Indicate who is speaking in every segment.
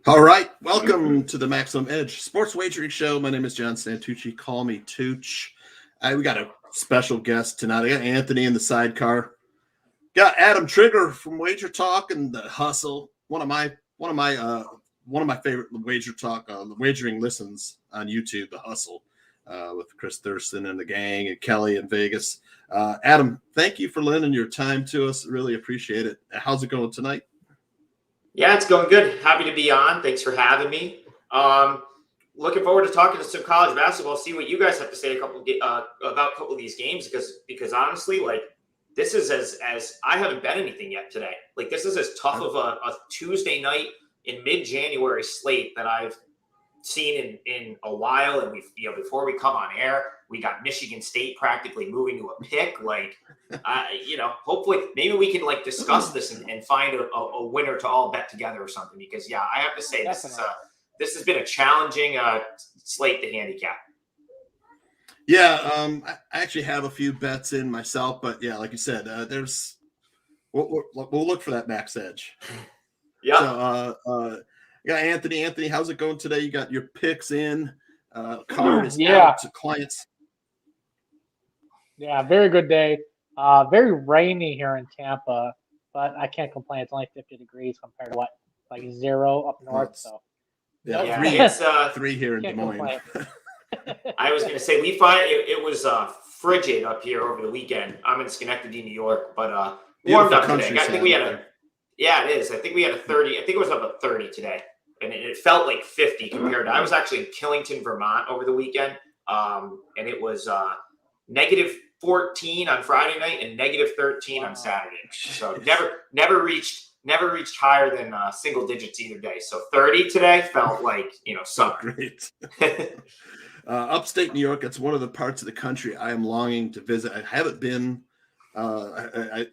Speaker 1: All right, welcome to the Maximum Edge Sports Wagering Show. My name is John Santucci. Call me Tooch. We got a special guest tonight. I got Anthony in the sidecar. Got Adam Trigger from Wager Talk and the Hustle. One of my favorite Wager Talk wagering listens on YouTube. The Hustle with Chris Thurston and the gang and Kelly in Vegas. Adam, thank you for lending your time to us. Really appreciate it. How's it going tonight?
Speaker 2: Yeah, it's going good. Happy to be on. Thanks for having me. Looking forward to talking to some college basketball. See what you guys have to say about a couple of these games because honestly, like this is as I haven't bet anything yet today. Like this is as tough of a Tuesday night in mid-January slate that I've seen in a while. And before we come on air, we got Michigan State practically moving to a pick. Like, hopefully maybe we can like discuss this and find a winner to all bet together or something. Because yeah, I have to say this has been a challenging slate to handicap.
Speaker 1: Yeah, I actually have a few bets in myself, but yeah, like you said, we'll look for that max edge.
Speaker 2: Yeah.
Speaker 1: So, yeah, Anthony. Anthony, how's it going today? You got your picks in. Card is out to clients.
Speaker 3: Yeah, very good day. Very rainy here in Tampa, but I can't complain. It's only 50 degrees compared to like 0 up north. So
Speaker 1: yeah,
Speaker 2: it's
Speaker 1: 3 here in Des Moines.
Speaker 2: I was going to say we find it was frigid up here over the weekend. I'm in Schenectady, New York, but warmed up today. I think we had it is. I think we had a 30. I think it was up at 30 today, and it felt like 50 compared to. I was actually in Killington, Vermont over the weekend, and it was negative 14 on Friday night and negative 13 on Saturday. So never reached higher than single digits either day. So 30 today felt like summer.
Speaker 1: Great. Upstate New York, that's one of the parts of the country I am longing to visit. I haven't been.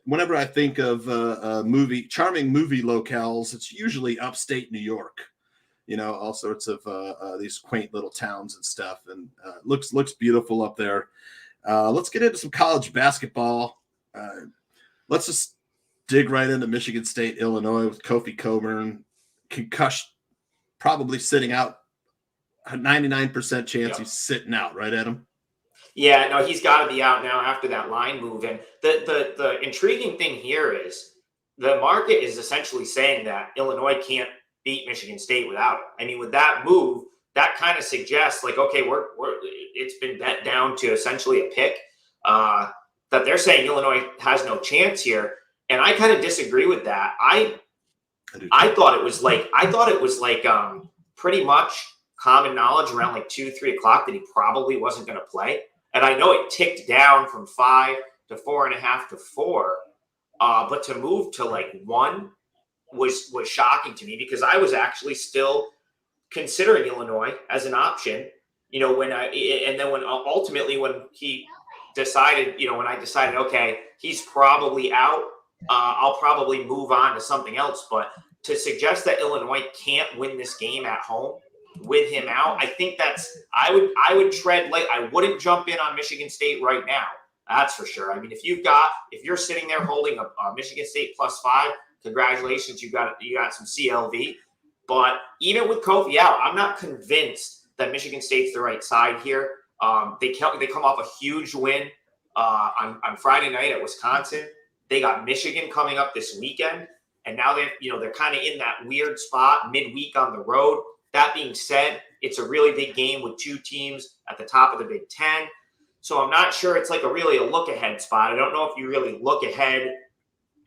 Speaker 1: Whenever I think of charming movie locales, it's usually upstate New York. All sorts of these quaint little towns and stuff, and looks beautiful up there. Let's get into some college basketball. Let's just dig right into Michigan State, Illinois with Kofi Cockburn concussion, probably sitting out. A 99% chance he's sitting out, right, Adam?
Speaker 2: Yeah, no, he's got to be out now after that line move. And the intriguing thing here is the market is essentially saying that Illinois can't beat Michigan State without it. I mean, with that move, that kind of suggests like, okay, it's been bet down to essentially a pick. That they're saying Illinois has no chance here, and I kind of disagree with that. I thought it was like pretty much common knowledge around like 2-3 o'clock that he probably wasn't going to play. And I know it ticked down from 5 to 4.5 to 4. But to move to like 1 was shocking to me because I was actually still considering Illinois as an option, when ultimately when he decided, when I decided, okay, he's probably out, I'll probably move on to something else. But to suggest that Illinois can't win this game at home with him out, I think I would tread light. I wouldn't jump in on Michigan State right now. That's for sure. I mean, if you're sitting there holding a Michigan State +5, congratulations, you got some CLV. But even with Kofi out, I'm not convinced that Michigan State's the right side here. They come off a huge win on Friday night at Wisconsin. They got Michigan coming up this weekend, and now they're kind of in that weird spot midweek on the road. That being said, it's a really big game with 2 teams at the top of the Big Ten. So I'm not sure it's like a look-ahead spot. I don't know if you really look ahead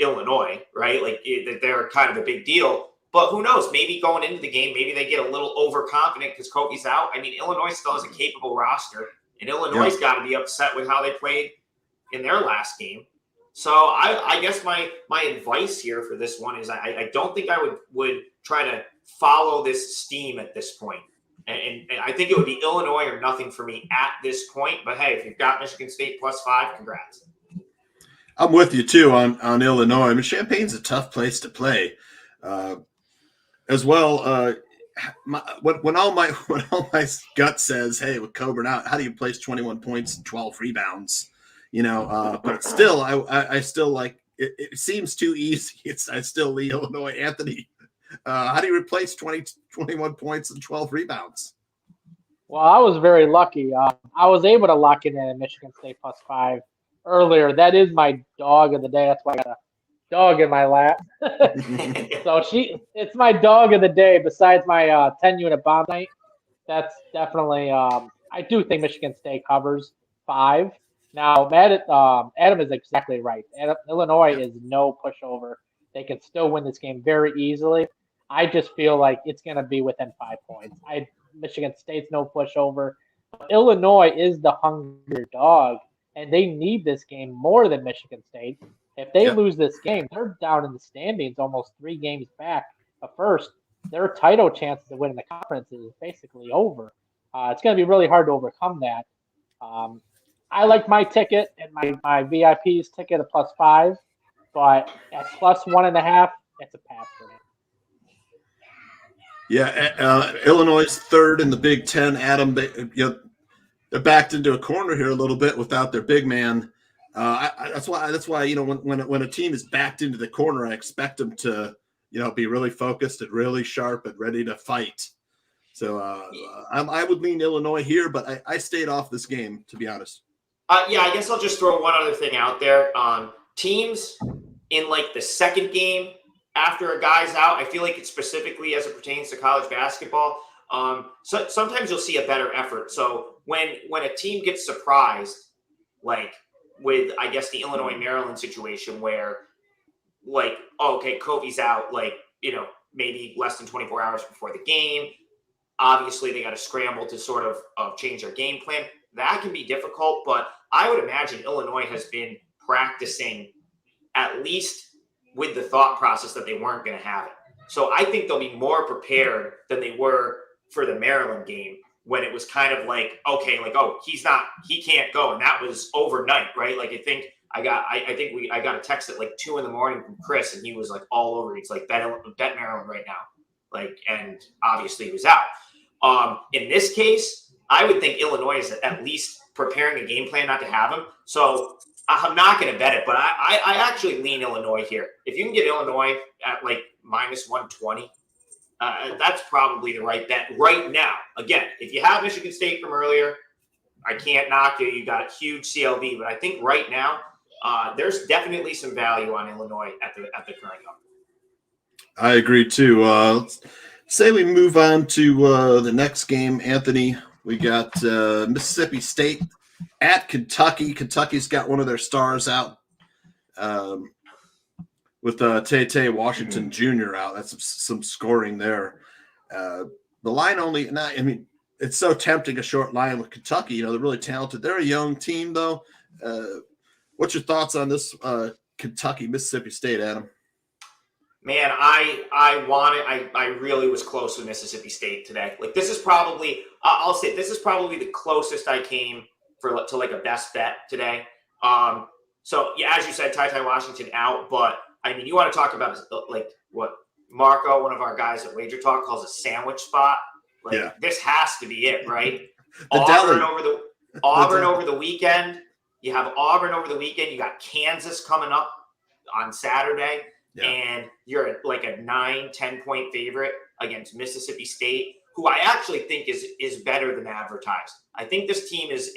Speaker 2: Illinois, right? Like they're kind of a big deal. But who knows? Maybe going into the game, maybe they get a little overconfident because Kofi's out. I mean, Illinois still has a capable roster, and Illinois' got to be upset with how they played in their last game. So I guess my advice here for this one is I don't think I would try to follow this steam at this point. And I think it would be Illinois or nothing for me at this point. But hey, if you've got Michigan State +5, congrats.
Speaker 1: I'm with you too on Illinois. I mean, Champaign's a tough place to play, as well. When all my gut says, hey, with Cockburn out, how do you place 21 points and 12 rebounds? But still, I still like it. It seems too easy. I still lead Illinois. Anthony, How do you replace 21 points and 12 rebounds?
Speaker 3: Well, I was very lucky. I was able to lock it in at Michigan State +5 earlier. That is my dog of the day. That's why I got a dog in my lap. So it's my dog of the day. Besides my 10-unit bomb night, that's definitely. I do think Michigan State covers 5. Now, Adam is exactly right. Illinois is no pushover. They can still win this game very easily. I just feel like it's going to be within 5 points. Michigan State's no pushover. Illinois is the hungrier dog, and they need this game more than Michigan State. If they lose this game, they're down in the standings almost 3 games back. But first, their title chances of winning the conference is basically over. It's going to be really hard to overcome that. I like my ticket and my VIP's ticket at +5, but at +1.5, it's a pass for me.
Speaker 1: Yeah, Illinois is third in the Big Ten. Adam, they're backed into a corner here a little bit without their big man. That's why when a team is backed into the corner, I expect them to be really focused and really sharp and ready to fight. So I would lean Illinois here, but I stayed off this game, to be honest.
Speaker 2: I guess I'll just throw one other thing out there. Teams in like the second game after a guy's out, I feel like it's specifically as it pertains to college basketball. So sometimes you'll see a better effort. So when a team gets surprised, like with I guess the Illinois Maryland situation where like, oh, okay, Kobe's out, like, maybe less than 24 hours before the game. Obviously, they got to scramble to sort of change their game plan. That can be difficult, but I would imagine Illinois has been practicing at least with the thought process that they weren't going to have it. So I think they'll be more prepared than they were for the Maryland game when it was kind of like, okay, like, oh, he can't go. And that was overnight, right? Like, I got a text at like 2 a.m. from Chris, and he was like all over. He's like, bet Maryland right now. Like, and obviously he was out. In this case, I would think Illinois is at least preparing a game plan not to have him. So I'm not going to bet it, but I actually lean Illinois here. If you can get Illinois at like -120, that's probably the right bet right now. Again, if you have Michigan State from earlier, I can't knock you. You got a huge CLV, but I think right now there's definitely some value on Illinois at the current number.
Speaker 1: I agree too. Let's say we move on to the next game, Anthony. We got Mississippi State at Kentucky. Kentucky's got one of their stars out with Tay Washington Jr. out. That's some scoring there. The line it's so tempting, a short line with Kentucky. They're really talented. They're a young team, though. What's your thoughts on this Kentucky Mississippi State, Adam?
Speaker 2: Man, I really was close with Mississippi State today. Like, this is probably, I'll say this is probably the closest I came to like a best bet today. So yeah, as you said, Ty Washington out, but I mean, you want to talk about like what Marco, one of our guys at Wager Talk, calls a sandwich spot. Like, This has to be it, right? Auburn over the weekend. You have Auburn over the weekend. You got Kansas coming up on Saturday. Yeah. And you're like a 9-10 point favorite against Mississippi State, who I actually think is better than advertised. I think this team is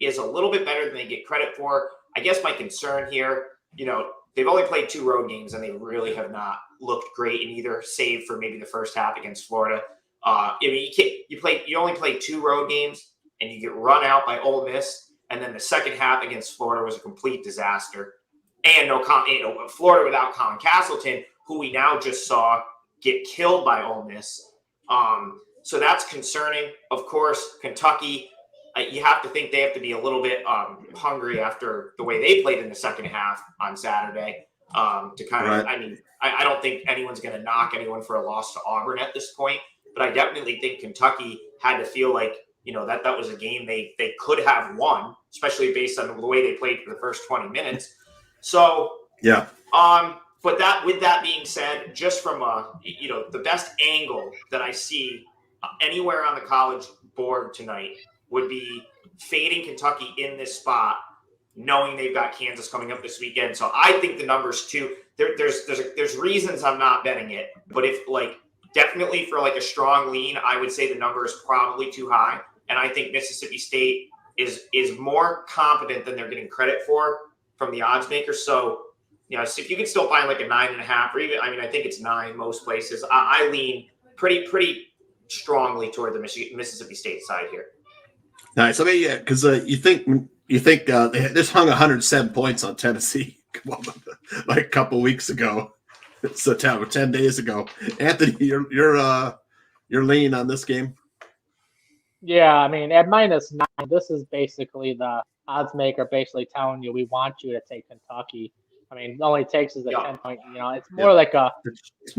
Speaker 2: a little bit better than they get credit for. I guess my concern here, they've only played 2 road games and they really have not looked great in either, save for maybe the first half against Florida. I mean, you only play 2 road games and you get run out by Ole Miss, and then the second half against Florida was a complete disaster. And Florida without Colin Castleton, who we now just saw get killed by Ole Miss. So that's concerning. Of course, Kentucky, you have to think they have to be a little bit hungry after the way they played in the second half on Saturday. To kind of, I mean, I don't think anyone's going to knock anyone for a loss to Auburn at this point, but I definitely think Kentucky had to feel like, that was a game they could have won, especially based on the way they played for the first 20 minutes. So, yeah. But with that being said, just from the best angle that I see anywhere on the college board tonight would be fading Kentucky in this spot, knowing they've got Kansas coming up this weekend. So I think the number's 2. there's reasons I'm not betting it, but if like definitely for like a strong lean, I would say the number is probably too high, and I think Mississippi State is more competent than they're getting credit for from the odds makers. So, so if you can still find like a 9.5, or even, I mean, I think it's 9 most places. I lean pretty strongly toward the Mississippi State side here.
Speaker 1: Nice. I mean, yeah, because you think they just hung 107 points on Tennessee like a couple weeks ago, so 10 days ago. Anthony, you're leaning on this game.
Speaker 3: Yeah, I mean, at -9, this is basically the odds maker basically telling you we want you to take Kentucky. I mean, all it takes is a 10-point. It's more like a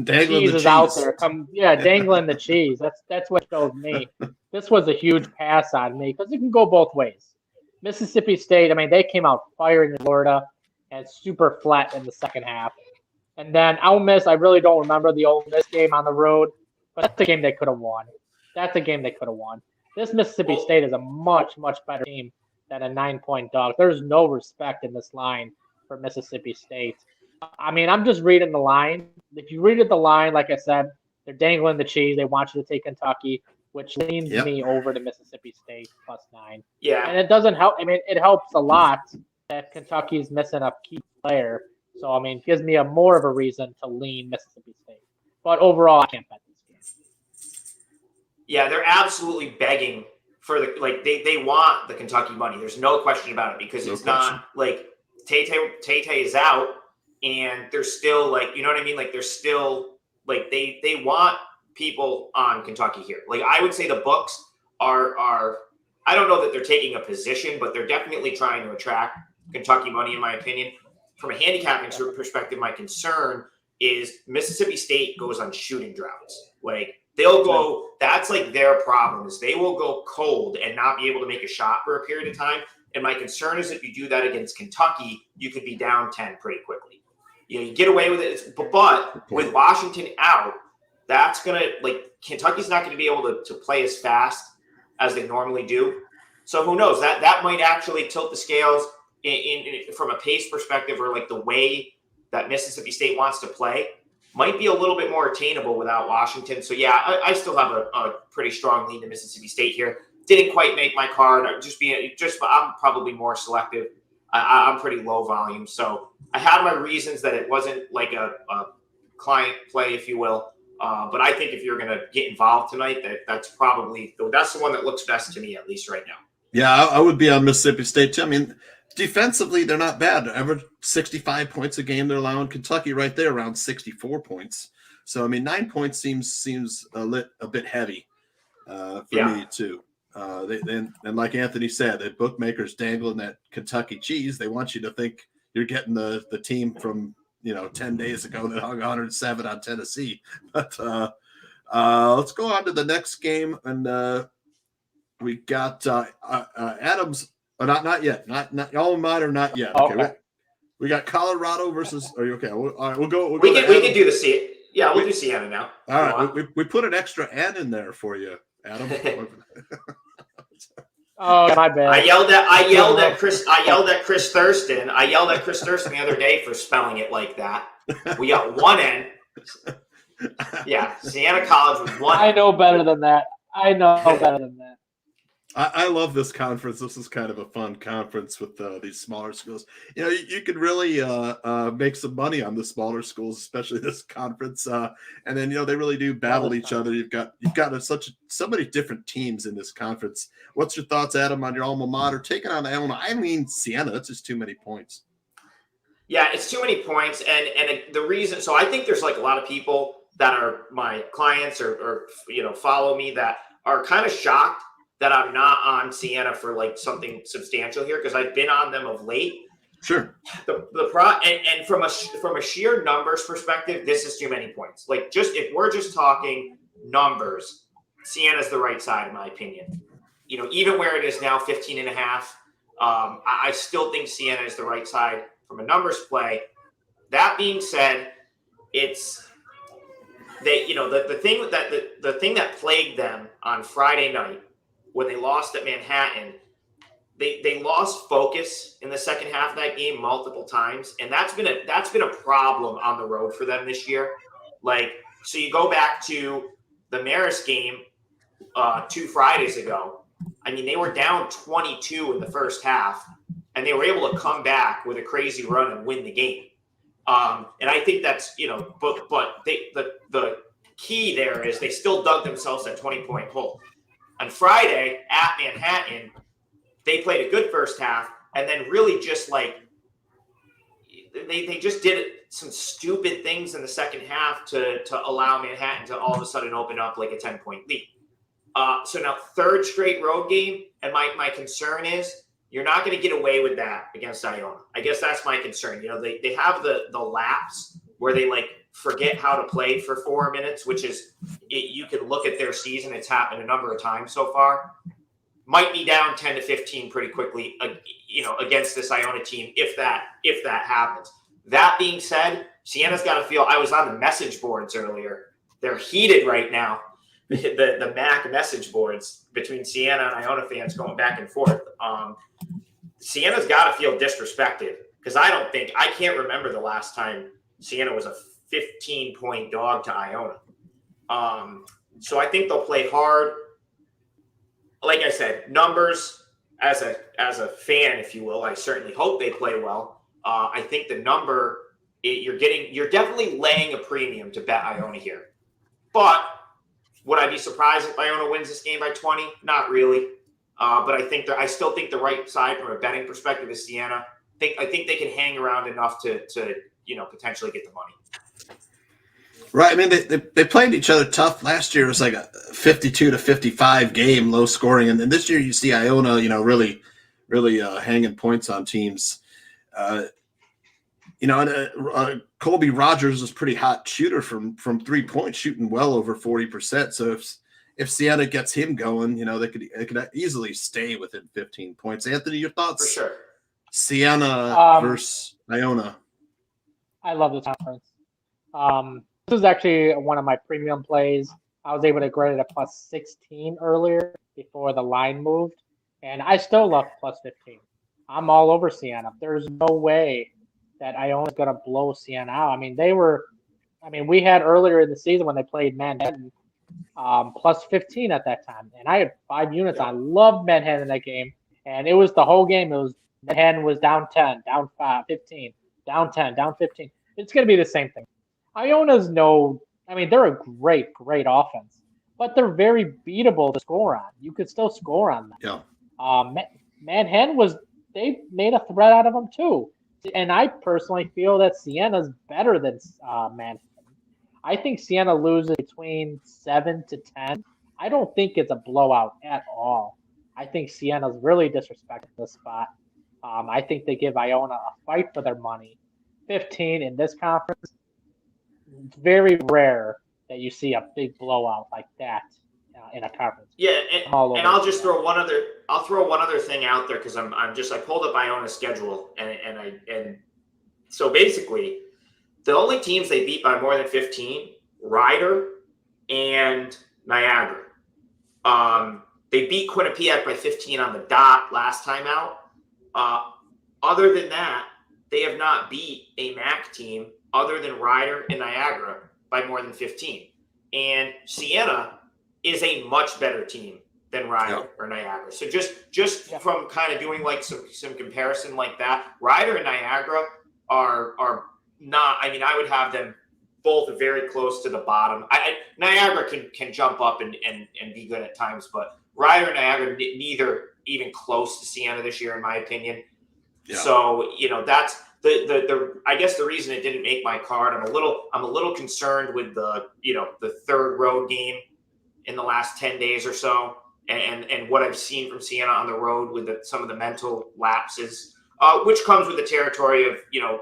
Speaker 1: dangling
Speaker 3: cheese
Speaker 1: the
Speaker 3: is
Speaker 1: cheese
Speaker 3: out there. Dangling the cheese. That's what shows me. This was a huge pass on me because it can go both ways. Mississippi State, I mean, they came out firing in Florida and super flat in the second half. And then Ole Miss, I really don't remember the Ole Miss game on the road, but that's a game they could have won. This Mississippi State is a much, much better team than a 9-point dog. There's no respect in this line for Mississippi State. I mean, I'm just reading the line. If you read the line, like I said, they're dangling the cheese. They want you to take Kentucky, which leans me over to Mississippi State +9.
Speaker 2: Yeah.
Speaker 3: And it doesn't help. I mean, it helps a lot that Kentucky's missing a key player. So, I mean, it gives me more of a reason to lean Mississippi State. But overall, I can't bet this game.
Speaker 2: Yeah, they're absolutely begging for they want the Kentucky money. There's no question about it because it's not like Tay is out and they're still like, you know what I mean? Like they're still like they want people on Kentucky here. Like I would say the books are I don't know that they're taking a position, but they're definitely trying to attract Kentucky money in my opinion. From a handicapping perspective, my concern is Mississippi State goes on shooting droughts. Like they'll go, that's like their problem is they will go cold and not be able to make a shot for a period of time. And my concern is if you do that against Kentucky, you could be down 10 pretty quickly. You get away with it. But with Washington out, that's going to, like, Kentucky's not going to be able to play as fast as they normally do. So who knows? That might actually tilt the scales in from a pace perspective, or like the way that Mississippi State wants to play might be a little bit more attainable without Washington. So yeah, I still have a pretty strong lean to Mississippi State here. Didn't quite make my card. I'm probably more selective. I'm pretty low volume. So I had my reasons that it wasn't like a client play, if you will. But I think if you're going to get involved tonight, that's the one that looks best to me, at least right now.
Speaker 1: Yeah, I would be on Mississippi State too. I mean, defensively, they're not bad. Average 65 points a game they're allowing. Kentucky right there around 64 points. So, I mean, 9 points seems a bit heavy for me too. And like Anthony said, the bookmakers dangling that Kentucky cheese. They want you to think you're getting the team from 10 days ago that hung 107 on Tennessee. But let's go on to the next game, and we got Adams. Not yet. Not alma mater. Not yet. Okay. We got Colorado versus. Are you okay? All right. We'll go.
Speaker 2: We can do the C. Yeah, we'll do Siena now.
Speaker 1: All right. We put an extra N in there for you, Adam.
Speaker 3: Oh, my bad.
Speaker 2: I yelled at Chris Thurston. I yelled at Chris Thurston the other day for spelling it like that. We got one N. Yeah, Siena College was one.
Speaker 3: I know better than that.
Speaker 1: I love this conference. This is kind of a fun conference with these smaller schools. You could really make some money on the smaller schools, especially this conference. And then they really do battle each other. You've got so many different teams in this conference. What's your thoughts, Adam, on your alma mater taking on Illinois? I mean, Siena. That's just too many points.
Speaker 2: Yeah, it's too many points, and the reason. So I think there's like a lot of people that are my clients or follow me that are kind of shocked that I'm not on Siena for like something substantial here, because I've been on them of late.
Speaker 1: Sure.
Speaker 2: And from a sheer numbers perspective, this is too many points. Like if we're just talking numbers, Siena's the right side in my opinion. Even where it is now 15.5, I still think Siena is the right side from a numbers play. That being said, it's the thing that plagued them on Friday night when they lost at Manhattan they lost focus in the second half of that game multiple times, and that's been a problem on the road for them this year. Like, so you go back to the Marist game 2 Fridays ago. I mean, they were down 22 in the first half, and they were able to come back with a crazy run and win the game. And I think that's, but the key there is they still dug themselves that 20-point hole. On Friday at Manhattan, they played a good first half, and then really just like they just did some stupid things in the second half to allow Manhattan to all of a sudden open up like a 10-point lead. So now third straight road game, and my concern is you're not going to get away with that against Iona. I guess that's my concern. They have the lapse where they like forget how to play for 4 minutes, which is you can look at their season. It's happened a number of times so far. Might be down 10 to 15 pretty quickly, against this Iona team if that happens. That being said, Sienna's got to feel. I was on the message boards earlier. They're heated right now. The MAC message boards between Siena and Iona fans going back and forth. Siena's got to feel disrespected because I can't remember the last time Siena was a 15-point dog to Iona. So I think they'll play hard. Like I said, numbers as a fan, if you will, I certainly hope they play well. I think the number you're definitely laying a premium to bet Iona here, but would I be surprised if Iona wins this game by 20? Not really. But I still think the right side from a betting perspective is Siena. I think they can hang around enough to potentially get the money.
Speaker 1: Right. I mean, they played each other tough. Last year it was like a 52-55 game, low scoring, and then this year you see Iona, really, really hanging points on teams. Colby Rogers is a pretty hot shooter from 3 points, shooting well over 40%. So if Siena gets him going, they could easily stay within 15 points. Anthony, your thoughts?
Speaker 2: For sure.
Speaker 1: Siena versus Iona.
Speaker 3: I love this conference. This is actually one of my premium plays. I was able to grade it at plus 16 earlier before the line moved, and I still love plus 15. I'm all over Siena. There's no way that Iona's going to blow Siena out. I mean, we had earlier in the season when they played Manhattan plus 15 at that time, and I had 5 units. I loved Manhattan in that game, and it was the whole game. It was Manhattan was down 10, down 5, 15, down 10, down 15. It's going to be the same thing. Iona's they're a great offense, but they're very beatable to score on. You could still score on them.
Speaker 1: Yeah.
Speaker 3: Manhattan they made a threat out of them too. And I personally feel that Siena's better than Manhattan. I think Siena loses between 7 to 10. I don't think it's a blowout at all. I think Siena's really disrespecting this spot. I think they give Iona a fight for their money. 15 in this conference. It's very rare that you see a big blowout like that in a conference.
Speaker 2: Yeah, and I'll just throw one other thing out there because I pulled up Iona's schedule and so basically the only teams they beat by more than 15, Ryder and Niagara. They beat Quinnipiac by 15 on the dot last time out. Other than that, they have not beat a MAC team other than Ryder and Niagara by more than 15. And Siena is a much better team than Ryder or Niagara. So just from kind of doing like some comparison like that, Ryder and Niagara are not. I mean, I would have them both very close to the bottom. Niagara can jump up and be good at times, but Ryder and Niagara neither even close to Siena this year, in my opinion. Yeah. So that's the I guess the reason it didn't make my card. I'm a little concerned with the third road game in the last 10 days or so, and what I've seen from Siena on the road with some of the mental lapses, which comes with the territory of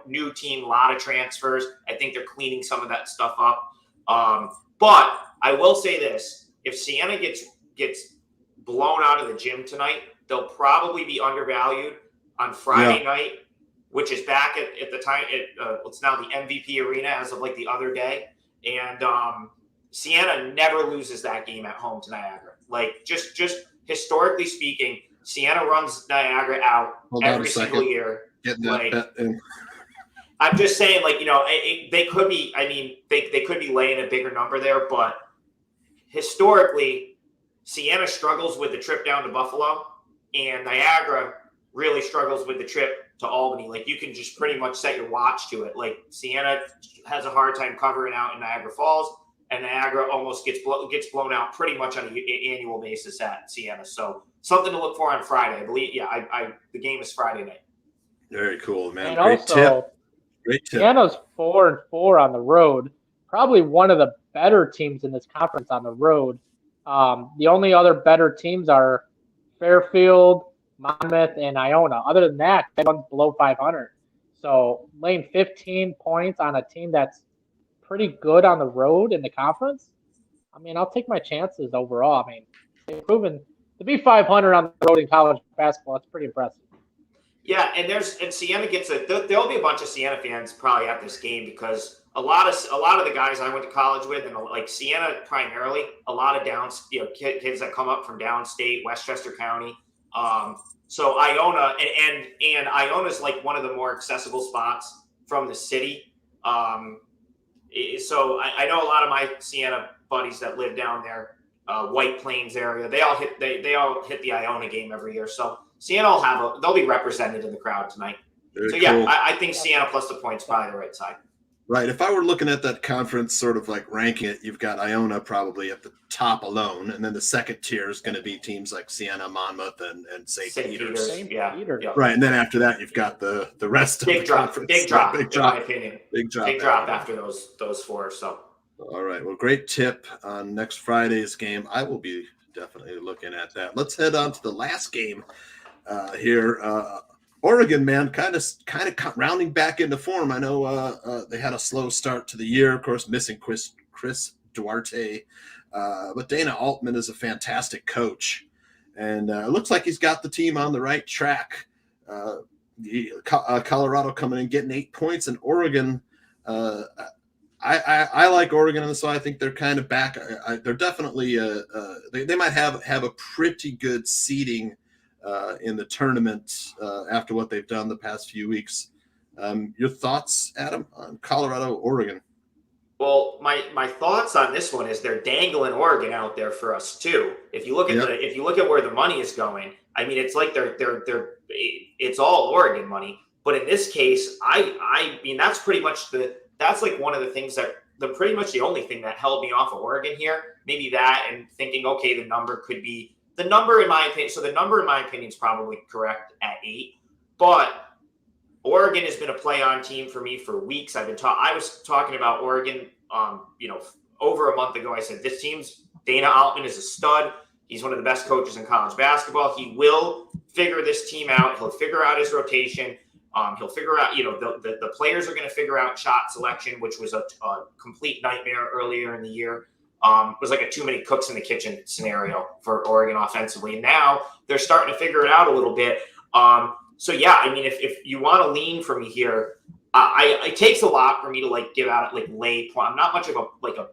Speaker 2: new team, a lot of transfers. I think they're cleaning some of that stuff up. But I will say this: if Siena gets blown out of the gym tonight, they'll probably be undervalued on Friday night, which is back at the time. It's now the MVP arena as of like the other day. And Siena never loses that game at home to Niagara. Like just historically speaking, Siena runs Niagara out
Speaker 1: Hold on
Speaker 2: every
Speaker 1: a second.
Speaker 2: single year.
Speaker 1: Getting that bet in.
Speaker 2: I'm just saying, like, they could be. I mean, they could be laying a bigger number there, but historically, Siena struggles with the trip down to Buffalo, and Niagara really struggles with the trip to Albany. Like, you can just pretty much set your watch to it. Like, Siena has a hard time covering out in Niagara Falls, and Niagara almost gets blown out pretty much on an annual basis at Siena. So something to look for on Friday. I believe. Yeah, the game is Friday night.
Speaker 1: Very cool, man.
Speaker 3: And
Speaker 1: Great
Speaker 3: also,
Speaker 1: tip. Great tip.
Speaker 3: Siena's 4-4 on the road. Probably one of the better teams in this conference on the road. The only other better teams are Fairfield, Monmouth, and Iona. Other than that, they run below 500. So laying 15 points on a team that's pretty good on the road in the conference, I mean, I'll take my chances overall. I mean, they've proven to be 500 on the road in college basketball. It's pretty impressive.
Speaker 2: Yeah, and Siena gets there'll be a bunch of Siena fans probably at this game because a lot of the guys I went to college with, and like Siena primarily, a lot of kids that come up from downstate, Westchester County. So Iona and Iona's like one of the more accessible spots from the city. So I know a lot of my Siena buddies that live down there, White Plains area. They all hit the Iona game every year. So Siena they'll be represented in the crowd tonight.
Speaker 1: Very
Speaker 2: so yeah,
Speaker 1: cool.
Speaker 2: I think Siena plus the points probably the right side.
Speaker 1: Right. If I were looking at that conference, sort of like ranking it, you've got Iona probably at the top alone, and then the second tier is going to be teams like Siena, Monmouth, and St. Peter's.
Speaker 2: Yeah.
Speaker 1: Right, and then after that, you've got the rest of the conference.
Speaker 2: Big drop,
Speaker 1: in
Speaker 2: my opinion.
Speaker 1: Big
Speaker 2: drop after those four. So.
Speaker 1: All right. Well, great tip on next Friday's game. I will be definitely looking at that. Let's head on to the last game here. Oregon, man, kind of rounding back into form. I know they had a slow start to the year, of course, missing Chris Duarte, but Dana Altman is a fantastic coach, and it looks like he's got the team on the right track. Colorado coming in getting 8 points, and Oregon. I like Oregon, and so I think they're kind of back. They're definitely they might have a pretty good seeding in the tournament after what they've done the past few weeks. Your thoughts, Adam, on Colorado, Oregon?
Speaker 2: Well, my thoughts on this one is they're dangling Oregon out there for us too. If you look at if you look at where the money is going, I mean, it's like it's all Oregon money. But in this case, I mean that's pretty much that's like one of the things that pretty much the only thing that held me off of Oregon here. Maybe that and thinking, okay, the number could be. The number, in my opinion, is probably correct at 8. But Oregon has been a play-on team for me for weeks. I was talking about Oregon, over a month ago. I said this team's Dana Altman is a stud. He's one of the best coaches in college basketball. He will figure this team out. He'll figure out his rotation. He'll figure out, the players are going to figure out shot selection, which was a complete nightmare earlier in the year. It was like a too many cooks in the kitchen scenario for Oregon offensively. And now they're starting to figure it out a little bit. So yeah, I mean, if you want to lean for me here, it takes a lot for me to give out lay point. I'm not much of a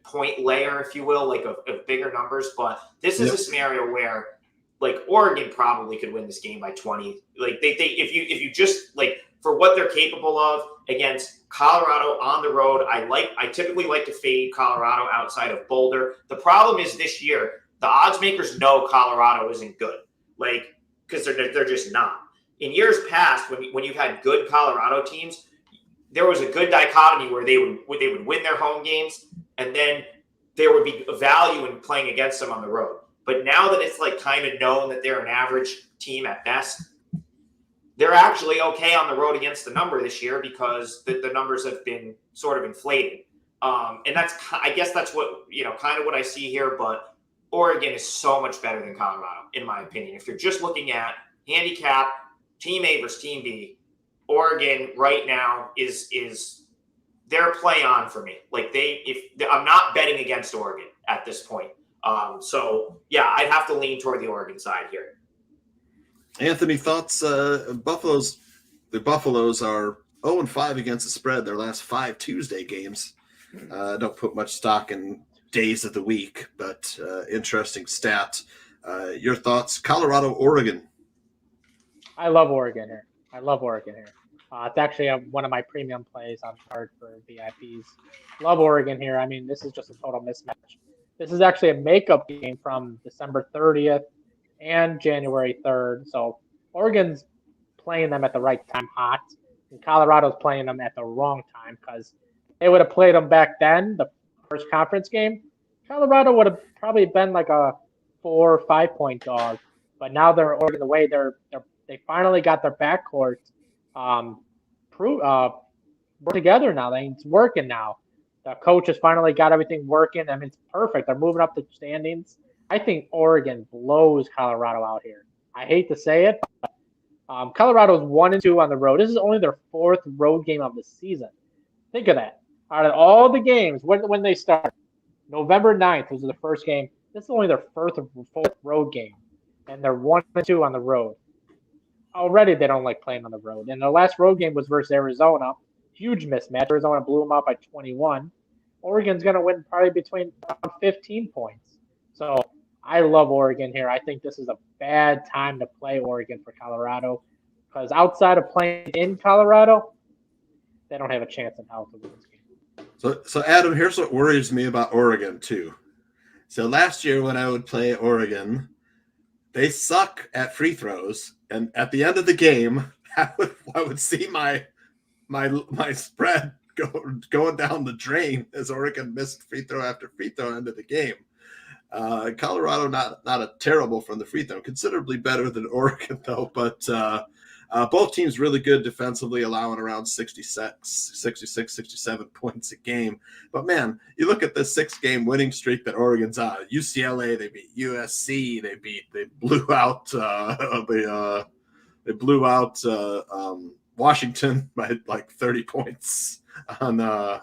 Speaker 2: point layer, if you will, of bigger numbers. But this is a scenario where Oregon probably could win this game by 20. If you just for what they're capable of against Colorado on the road, I typically like to fade Colorado outside of Boulder. The problem is this year, the odds makers know Colorado isn't good, because they're just not. In years past, when you've had good Colorado teams, there was a good dichotomy where they would win their home games, and then there would be value in playing against them on the road. But now that it's kind of known that they're an average team at best, they're actually okay on the road against the number this year because the numbers have been sort of inflated. And I guess that's what, kind of what I see here. But Oregon is so much better than Colorado, in my opinion. If you're just looking at handicap, Team A versus Team B, Oregon right now is their play on for me. I'm not betting against Oregon at this point. So yeah, I'd have to lean toward the Oregon side here.
Speaker 1: Anthony, thoughts? The Buffaloes are 0-5 against the spread their last 5 Tuesday games. Don't put much stock in days of the week, but interesting stat. Your thoughts, Colorado, Oregon.
Speaker 3: I love Oregon here. It's actually one of my premium plays on card for VIPs. Love Oregon here. I mean, this is just a total mismatch. This is actually a makeup game from December 30th and January 3rd. So Oregon's playing them at the right time, hot, and Colorado's playing them at the wrong time because they would have played them back then, the first conference game. Colorado would have probably been like a 4 or 5 point dog, but now they're Oregon away. They finally got their backcourt work together now. It's working now. The coach has finally got everything working. I mean, it's perfect. They're moving up the standings. I think Oregon blows Colorado out here. I hate to say it, but Colorado's 1-2 on the road. This is only their 4th road game of the season. Think of that. Out of all the games, when they start, November 9th was the first game. This is only their 4th road game, and they're 1-2 on the road. Already, they don't like playing on the road. And the last road game was versus Arizona. Huge mismatch. Arizona blew them out by 21. Oregon's going to win probably between 15 points. So I love Oregon here. I think this is a bad time to play Oregon for Colorado because outside of playing in Colorado, they don't have a chance in hell to win this game.
Speaker 1: So Adam, here's what worries me about Oregon too. So last year when I would play Oregon, they suck at free throws, and at the end of the game, I would see my spread going down the drain as Oregon missed free throw after free throw into the game. Colorado not a terrible from the free throw, considerably better than Oregon though, but both teams really good defensively, allowing around 66, 67 points a game. But man, you look at the 6-game winning streak that Oregon's on. UCLA, they beat USC, they blew out Washington by like 30 points on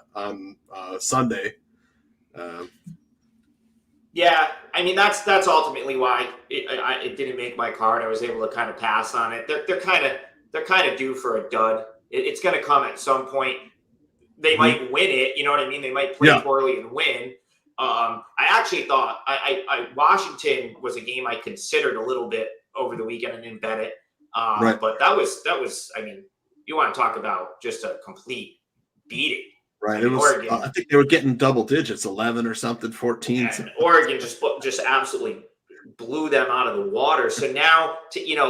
Speaker 1: Sunday.
Speaker 2: Yeah, I mean that's ultimately why it didn't make my card. I was able to kind of pass on it. They're kind of due for a dud. It's going to come at some point. They might win it. You know what I mean? They might play poorly and win. I actually thought Washington was a game I considered a little bit over the weekend and didn't bet it.
Speaker 1: Right.
Speaker 2: But that was. I mean, you want to talk about just a complete beating.
Speaker 1: Right. It was.
Speaker 2: Oregon,
Speaker 1: I think they were getting double digits, 11 or something, 14.
Speaker 2: And Oregon just absolutely blew them out of the water. So now,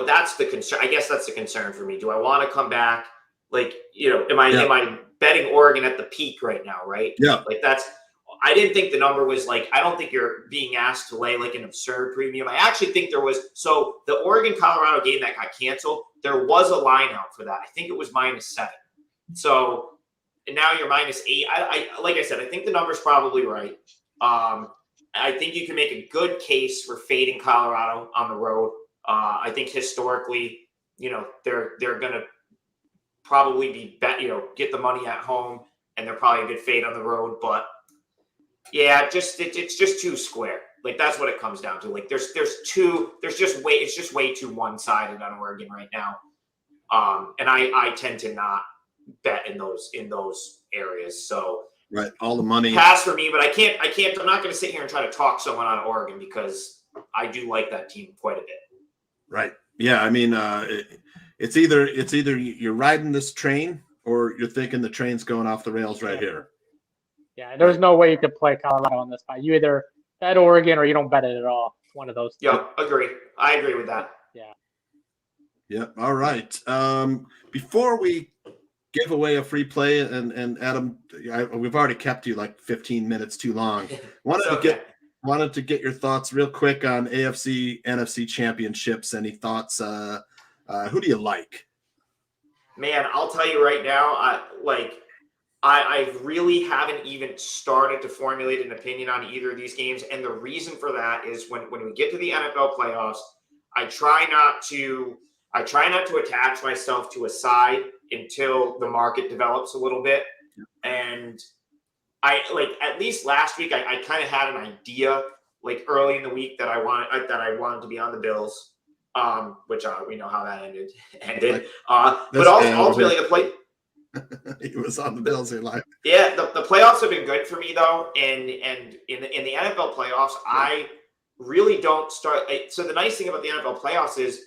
Speaker 2: that's the concern. I guess that's the concern for me. Do I want to come back? Like, am I betting Oregon at the peak right now? Right.
Speaker 1: Yeah.
Speaker 2: Like I didn't think the number was like, I don't think you're being asked to lay like an absurd premium. I actually think there was, so the Oregon-Colorado game that got canceled, there was a line out for that. I think it was -7. So, and now you're -8. I like I said, I think the number's probably right. I think you can make a good case for fading Colorado on the road. I think historically, they're going to probably be get the money at home, and they're probably a good fade on the road. But yeah, it's just too square. Like that's what it comes down to. Like it's just way too one-sided on Oregon right now. And I tend to not bet in those areas. So
Speaker 1: right, all the money
Speaker 2: pass for me, but I can't. I'm not going to sit here and try to talk someone on Oregon because I do like that team quite a bit.
Speaker 1: Right. Yeah. I mean, it's either you're riding this train or you're thinking the train's going off the rails right here.
Speaker 3: Yeah, there's no way you could play Colorado on this fight. You either bet Oregon or you don't bet it at all. It's one of those two.
Speaker 2: Yeah, agree. I agree with that.
Speaker 3: Yeah.
Speaker 1: Yep. All right. Before we give away a free play, and Adam, we've already kept you like 15 minutes too long. Wanted to get your thoughts real quick on AFC, NFC championships. Any thoughts? Who do you like?
Speaker 2: Man, I'll tell you right now, I really haven't even started to formulate an opinion on either of these games. And the reason for that is when we get to the NFL playoffs, I try not to attach myself to a side until the market develops a little bit. And at least last week, I kind of had an idea like early in the week that I wanted to be on the Bills, which we know how that ended. But ultimately the play.
Speaker 1: He was on the Bills in life.
Speaker 2: Yeah, the playoffs have been good for me though, and in the NFL playoffs, really don't start. So the nice thing about the NFL playoffs is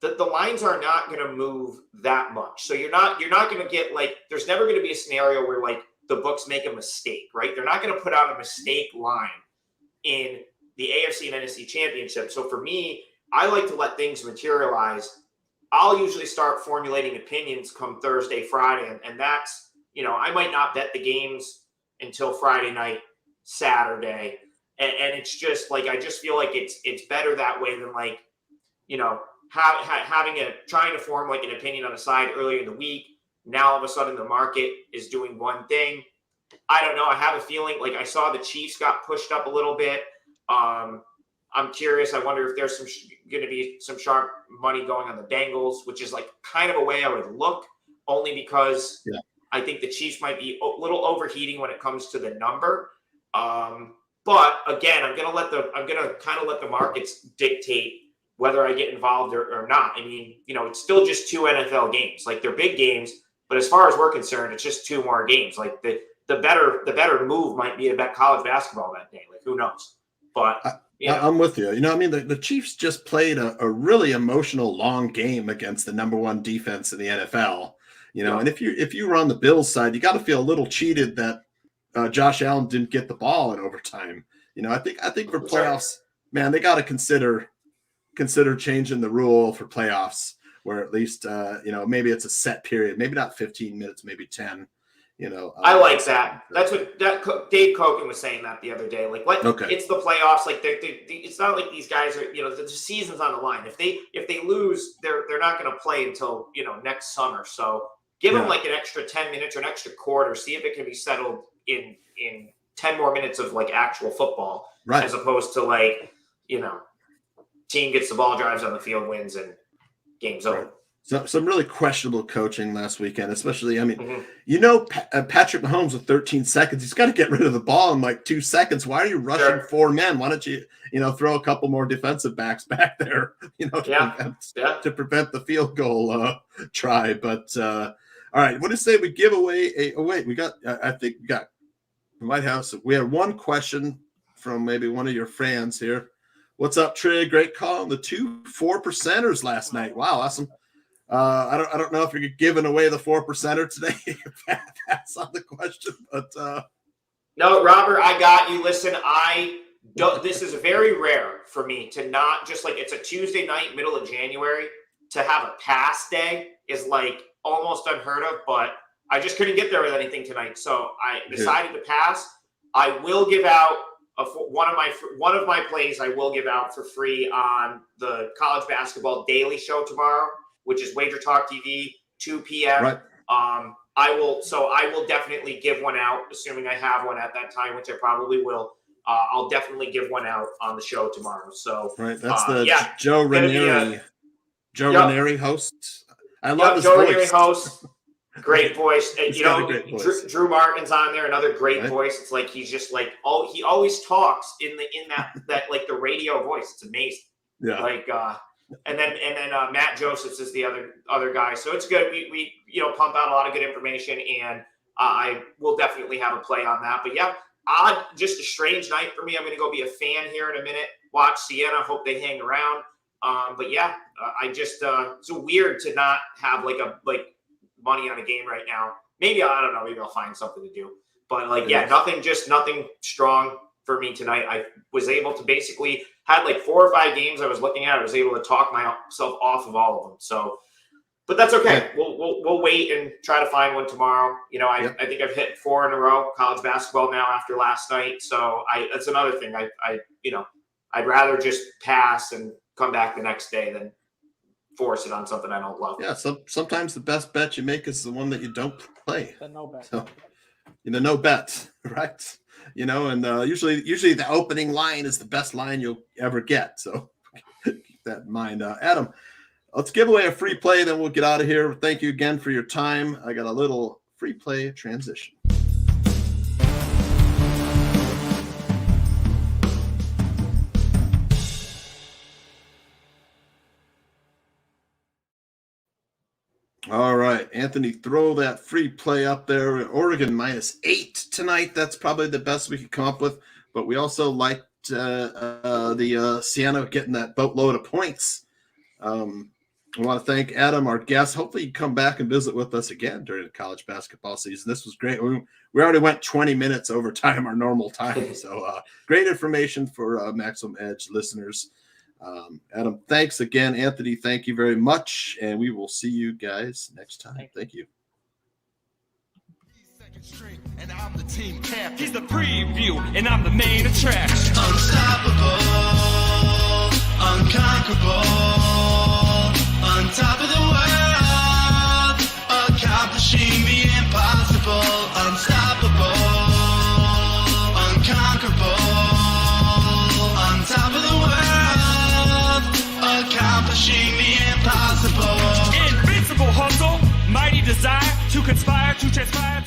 Speaker 2: that the lines are not going to move that much. So you're not going to get like, there's never going to be a scenario where like the books make a mistake, right? They're not going to put out a mistake line in the AFC and NFC championship. So for me, I like to let things materialize. I'll usually start formulating opinions come Thursday, Friday, and that's, I might not bet the games until Friday night, Saturday. And it's just like, I just feel like it's better that way than like, trying to form like an opinion on the side earlier in the week. Now all of a sudden the market is doing one thing. I don't know. I have a feeling like I saw the Chiefs got pushed up a little bit. I'm curious. I wonder if there's going to be some sharp money going on the Bengals, which is like kind of a way I would look, only because I think the Chiefs might be a little overheating when it comes to the number. But again, I'm going to kind of let the markets dictate whether I get involved or not. I mean, it's still just 2 NFL games. Like, they're big games, but as far as we're concerned, it's just 2 more games. Like, the better move might be to bet college basketball that day. Like, who knows? But
Speaker 1: I'm with you. The Chiefs just played a really emotional long game against the number 1 defense in the NFL. And if you were on the Bills side, you got to feel a little cheated that Josh Allen didn't get the ball in overtime. I think for playoffs, man, they got to consider changing the rule for playoffs, where at least maybe it's a set period, maybe not 15 minutes, maybe 10.
Speaker 2: I like that. That's what Dave Koken was saying that the other day. Like, it's the playoffs. Like, it's not like these guys are. The season's on the line. If they lose, they're not going to play until next summer. So give them like an extra 10 minutes or an extra quarter. See if it can be settled in 10 more minutes of like actual football,
Speaker 1: right?
Speaker 2: As opposed to like team gets the ball, drives on the field, wins, and game's over.
Speaker 1: Right. So some really questionable coaching last weekend, especially. Patrick Mahomes with 13 seconds, he's got to get rid of the ball in like 2 seconds. Why are you rushing 4 men? Why don't you, throw a couple more defensive backs back there, to prevent the field goal try. But all right, what do you say we give away I think we got the White House. We had one question from maybe one of your fans here. What's up, Trig? Great call on the 2 4%ers last night. Wow, awesome. I don't know if you're giving away the 4%er today. That's not the question, but
Speaker 2: no, Robert, I got you. Listen, this is very rare for me to not just like, it's a Tuesday night, middle of January, to have a pass day is like almost unheard of, but I just couldn't get there with anything tonight. So I decided to pass. I will give out one of my plays. I will give out for free on the College Basketball Daily Show tomorrow, which is Wager Talk TV, 2 p.m.
Speaker 1: Right.
Speaker 2: I will definitely give one out, assuming I have one at that time, which I probably will. I'll definitely give one out on the show tomorrow. So
Speaker 1: right, that's the Joe Ranieri. Ranieri host. I love his
Speaker 2: Joe
Speaker 1: voice.
Speaker 2: Ranieri host. Great voice.
Speaker 1: Great voice.
Speaker 2: Drew Martin's on there, another great voice. It's like he's just like he always talks in that like the radio voice. It's amazing.
Speaker 1: Yeah.
Speaker 2: Like and then Matt Josephs is the other guy. So it's good. We pump out a lot of good information, and I will definitely have a play on that. But yeah, just a strange night for me. I'm going to go be a fan here in a minute. Watch Sienna. Hope they hang around. But yeah, I just it's weird to not have like money on a game right now. Maybe I don't know. Maybe I'll find something to do. But nothing strong for me tonight. I was able to basically had like 4 or 5 games I was looking at. I was able to talk myself off of all of them. So, but that's okay. Yeah. We'll wait and try to find one tomorrow. I think I've hit 4 in a row college basketball now after last night. So that's another thing. I'd rather just pass and come back the next day than force it on something I don't love.
Speaker 1: Yeah. Sometimes the best bet you make is the one that you don't play.
Speaker 3: The no bet.
Speaker 1: So, no bet, right? And usually the opening line is the best line you'll ever get. So keep that in mind. Adam, let's give away a free play, then we'll get out of here. Thank you again for your time. I got a little free play transition. All right, Anthony, throw that free play up there. Oregon -8 tonight. That's probably the best we could come up with. But we also like the Sienna getting that boatload of points. I want to thank Adam, our guest. Hopefully you come back and visit with us again during the college basketball season. This was great. We already went 20 minutes over time, our normal time. So great information for Maximum Edge listeners. Adam, thanks again. Anthony, thank you very much. And we will see you guys next time. Thank you.
Speaker 4: And I'm the team captain. He's the preview, and I'm the main attraction.
Speaker 5: Unstoppable, unconquerable, on top of the world, accomplishing the impossible. Unstoppable, unconquerable, on top of the world, accomplishing the impossible.
Speaker 4: Invincible hustle, mighty desire to conspire to transpire.